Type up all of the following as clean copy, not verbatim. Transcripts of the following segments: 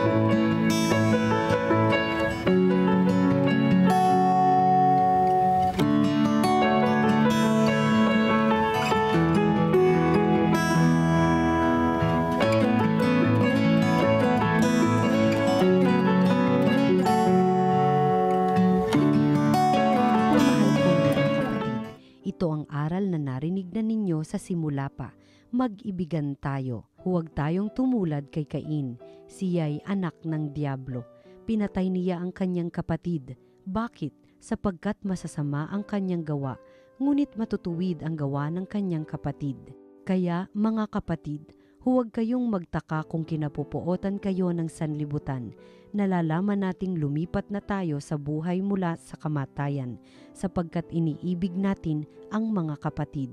Mahal kong mga kapatid, ito ang aral na narinig na ninyo sa simula pa. Mag-ibigan tayo. Huwag tayong tumulad kay Cain. Siya'y anak ng Diablo. Pinatay niya ang kanyang kapatid. Bakit? Sapagkat masasama ang kanyang gawa, ngunit matutuwid ang gawa ng kanyang kapatid. Kaya, mga kapatid, huwag kayong magtaka kung kinapupuotan kayo ng sanlibutan. Nalalaman nating lumipat na tayo sa buhay mula sa kamatayan, sapagkat iniibig natin ang mga kapatid.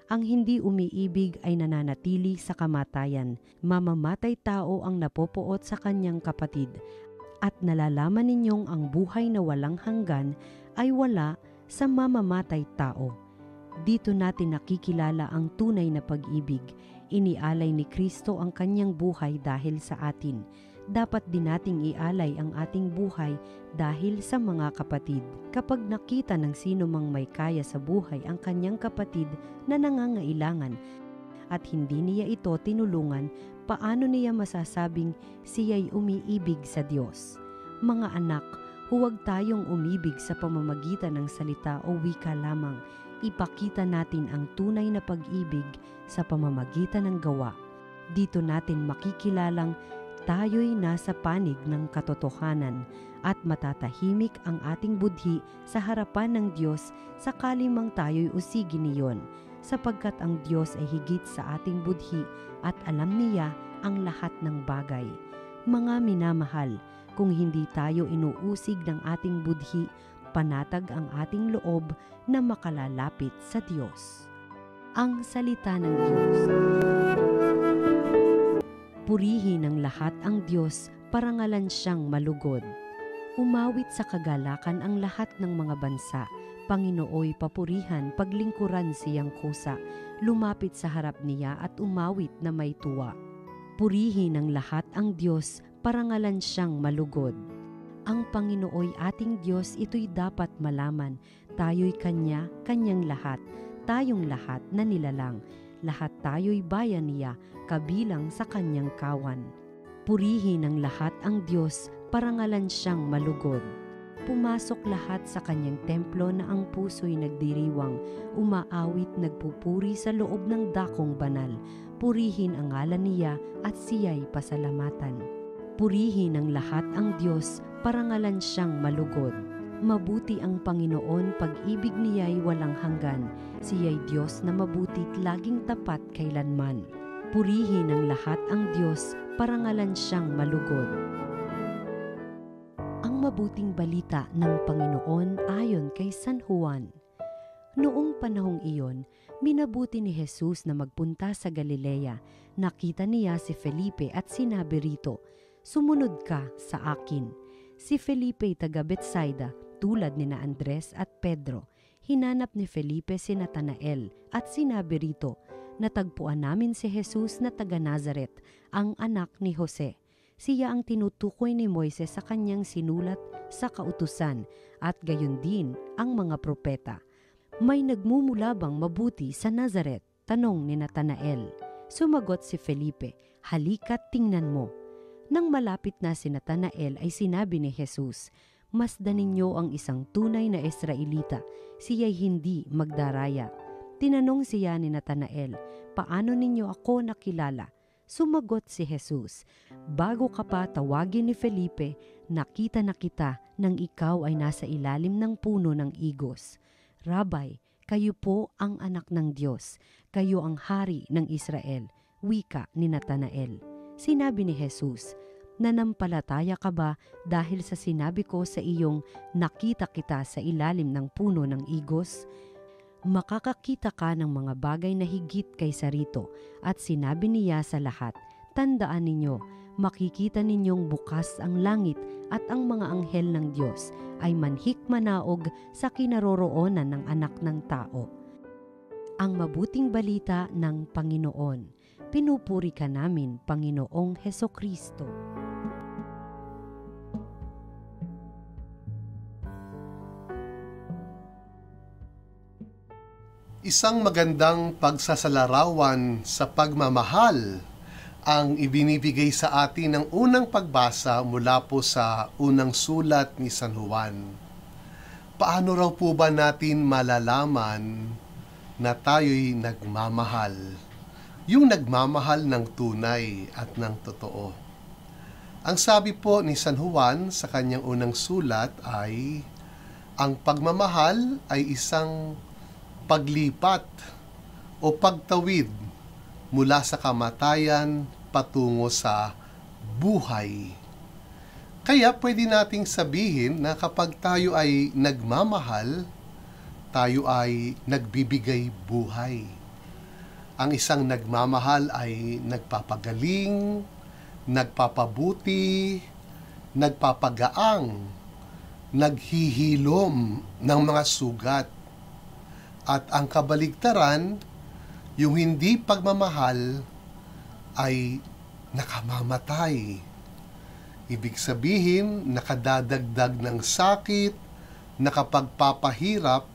Ang hindi umiibig ay nananatili sa kamatayan. Mamamatay tao ang napopuot sa kanyang kapatid. At nalalaman ninyong ang buhay na walang hanggan ay wala sa mamamatay tao. Dito natin nakikilala ang tunay na pag-ibig. Inialay ni Kristo ang kanyang buhay dahil sa atin. Dapat din nating ialay ang ating buhay dahil sa mga kapatid. Kapag nakita ng sino mang may kaya sa buhay ang kanyang kapatid na nangangailangan at hindi niya ito tinulungan, paano niya masasabing siya'y umiibig sa Diyos? Mga anak, huwag tayong umibig sa pamamagitan ng salita o wika lamang. Ipakita natin ang tunay na pag-ibig sa pamamagitan ng gawa. Dito natin makikilalang tayo'y nasa panig ng katotohanan at matatahimik ang ating budhi sa harapan ng Diyos sakali mang tayo'y usigin niyon, sapagkat ang Diyos ay higit sa ating budhi at alam niya ang lahat ng bagay. Mga minamahal, kung hindi tayo inuusig ng ating budhi, panatag ang ating loob na makalalapit sa Diyos. Ang salita ng Diyos. Purihin ng lahat ang Diyos, parangalan siyang malugod. Umawit sa kagalakan ang lahat ng mga bansa. Panginooy papurihan, paglingkuran siyang kusa. Lumapit sa harap niya at umawit na may tuwa. Purihin ng lahat ang Diyos, parangalan siyang malugod. Ang Panginooy ating Diyos, ito'y dapat malaman. Tayo'y Kanya, Kanyang lahat. Tayong lahat na nilalang. Lahat tayo'y bayan niya, kabilang sa Kanyang kawan. Purihin ng lahat ang Diyos, parangalan siyang malugod. Pumasok lahat sa Kanyang templo na ang puso'y nagdiriwang, umaawit nagpupuri sa loob ng dakong banal. Purihin ang ngalan niya at siya'y pasalamatan. Purihin ng lahat ang Diyos, parangalan siyang malugod. Mabuti ang Panginoon, pag-ibig niya'y walang hanggan. Siya'y Diyos na mabuti't laging tapat kailanman. Purihin ng lahat ang Diyos, parangalan siyang malugod. Ang mabuting balita ng Panginoon ayon kay San Juan. Noong panahong iyon, minabuti ni Jesus na magpunta sa Galilea. Nakita niya si Felipe at sinabi rito, "Sumunod ka sa akin." Si Felipe taga Betsaida, tulad ni na Andres at Pedro. Hinanap ni Felipe si Natanael at sinabi rito, "Natagpuan namin si Jesus na taga Nazaret, ang anak ni Jose." Siya ang tinutukoy ni Moises sa kanyang sinulat sa kautusan at gayon din ang mga propeta. "May nagmumula bang mabuti sa Nazaret?" tanong ni Natanael. Sumagot si Felipe, "Halika't tingnan mo." Nang malapit na si Natanael ay sinabi ni Jesus, "Masdan ninyo ang isang tunay na Israelita, siya'y hindi magdaraya." Tinanong siya ni Natanael, "Paano ninyo ako nakilala?" Sumagot si Jesus, "Bago ka pa tawagin ni Felipe, nakita na kita nang ikaw ay nasa ilalim ng puno ng igos." "Rabay, kayo po ang anak ng Diyos, kayo ang hari ng Israel," wika ni Natanael. Sinabi ni Jesus, "Nanampalataya ka ba dahil sa sinabi ko sa iyong nakita kita sa ilalim ng puno ng igos? Makakakita ka ng mga bagay na higit kaysa rito." At sinabi niya sa lahat, "Tandaan ninyo, makikita ninyong bukas ang langit at ang mga anghel ng Diyos ay manhik-manaog sa kinaroroonan ng anak ng tao." Ang mabuting balita ng Panginoon. Pinupuri ka namin, Panginoong Hesukristo. Isang magandang pagsasalarawan sa pagmamahal ang ibinibigay sa atin ng unang pagbasa mula po sa unang sulat ni San Juan. Paano raw po ba natin malalaman na tayo'y nagmamahal? Yung nagmamahal ng tunay at ng totoo. Ang sabi po ni San Juan sa kanyang unang sulat ay, ang pagmamahal ay isang paglipat o pagtawid mula sa kamatayan patungo sa buhay. Kaya pwede nating sabihin na kapag tayo ay nagmamahal, tayo ay nagbibigay buhay. Ang isang nagmamahal ay nagpapagaling, nagpapabuti, nagpapagaang, naghihilom ng mga sugat. At ang kabaligtaran, yung hindi pagmamahal ay nakamamatay. Ibig sabihin, nakadadagdag ng sakit, nakapagpapahirap,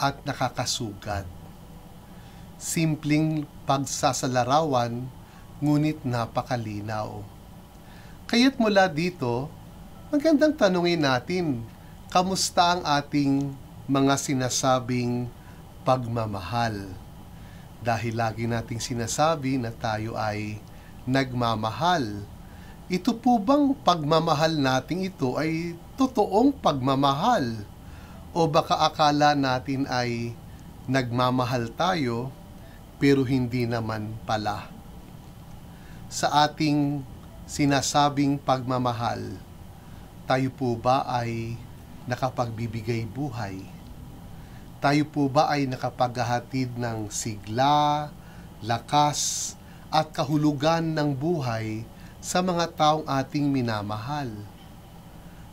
at nakakasugat. Simpleng pagsasalarawan, ngunit napakalinaw. Kaya't mula dito, magandang tanungin natin, kamusta ang ating mga sinasabing pagmamahal? Dahil lagi nating sinasabi na tayo ay nagmamahal. Ito po bang pagmamahal nating ito ay totoong pagmamahal? O baka akala natin ay nagmamahal tayo pero hindi naman pala? Sa ating sinasabing pagmamahal, tayo po ba ay nakapagbibigay buhay? Tayo po ba ay nakapaghahatid ng sigla, lakas, at kahulugan ng buhay sa mga taong ating minamahal?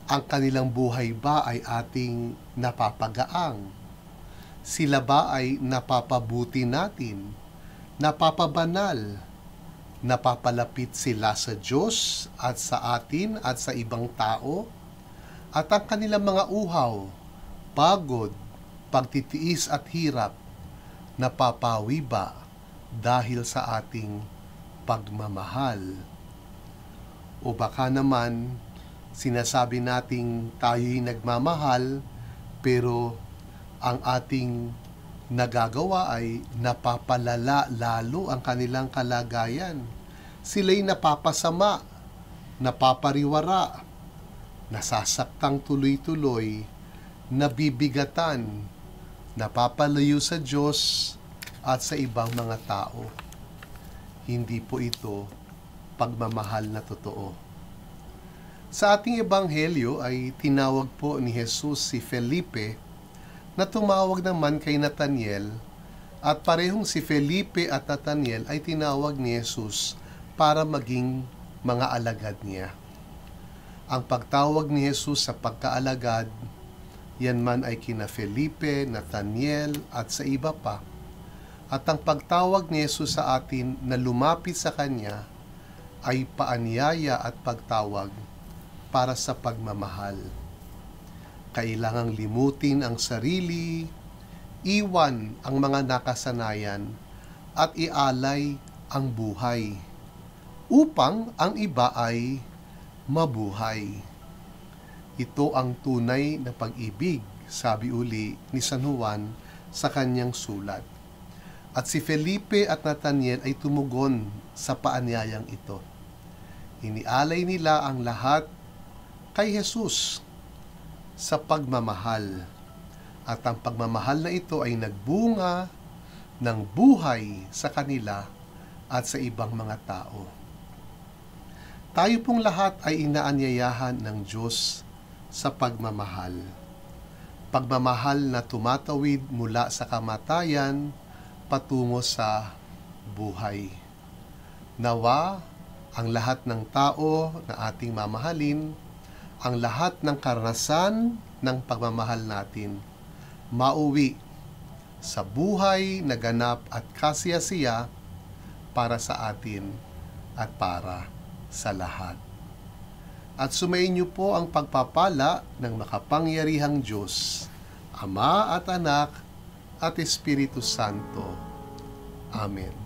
Ang kanilang buhay ba ay ating napapagaang? Sila ba ay napapabuti natin, napapabanal, napapalapit sila sa Diyos at sa atin at sa ibang tao? At ang kanilang mga uhaw, pagod, pagtitiis at hirap, napapawi ba dahil sa ating pagmamahal? O baka naman, sinasabi nating tayo'y nagmamahal, pero ang ating nagagawa ay napapalala lalo ang kanilang kalagayan. Sila'y napapasama, napapariwara, nasasaktang tuloy-tuloy, nabibigatan, napapalayo sa Diyos at sa ibang mga tao. Hindi po ito pagmamahal na totoo. Sa ating ebanghelyo ay tinawag po ni Jesus si Felipe na tumawag naman kay Nathaniel, at parehong si Felipe at Nathaniel ay tinawag ni Jesus para maging mga alagad niya. Ang pagtawag ni Jesus sa pagkaalagad, yan man ay kina Felipe, Nathaniel at sa iba pa. At ang pagtawag ni Jesus sa atin na lumapit sa Kanya ay paanyaya at pagtawag para sa pagmamahal. Kailangang limutin ang sarili, iwan ang mga nakasanayan at ialay ang buhay upang ang iba ay mabuhay. Ito ang tunay na pag-ibig, sabi uli ni San Juan sa kanyang sulat. At si Felipe at Nathaniel ay tumugon sa paanyayang ito. Inialay nila ang lahat kay Jesus sa pagmamahal. At ang pagmamahal na ito ay nagbunga ng buhay sa kanila at sa ibang mga tao. Tayo pong lahat ay inaanyayahan ng Diyos sa pagmamahal. Pagmamahal na tumatawid mula sa kamatayan patungo sa buhay. Nawa ang lahat ng tao na ating mamahalin, ang lahat ng karanasan ng pagmamahal natin, mauwi sa buhay na ganap at kasiyasiya para sa atin at para sa lahat. At sumainyo po ang pagpapala ng makapangyarihang Diyos, Ama at Anak at Espiritu Santo. Amen.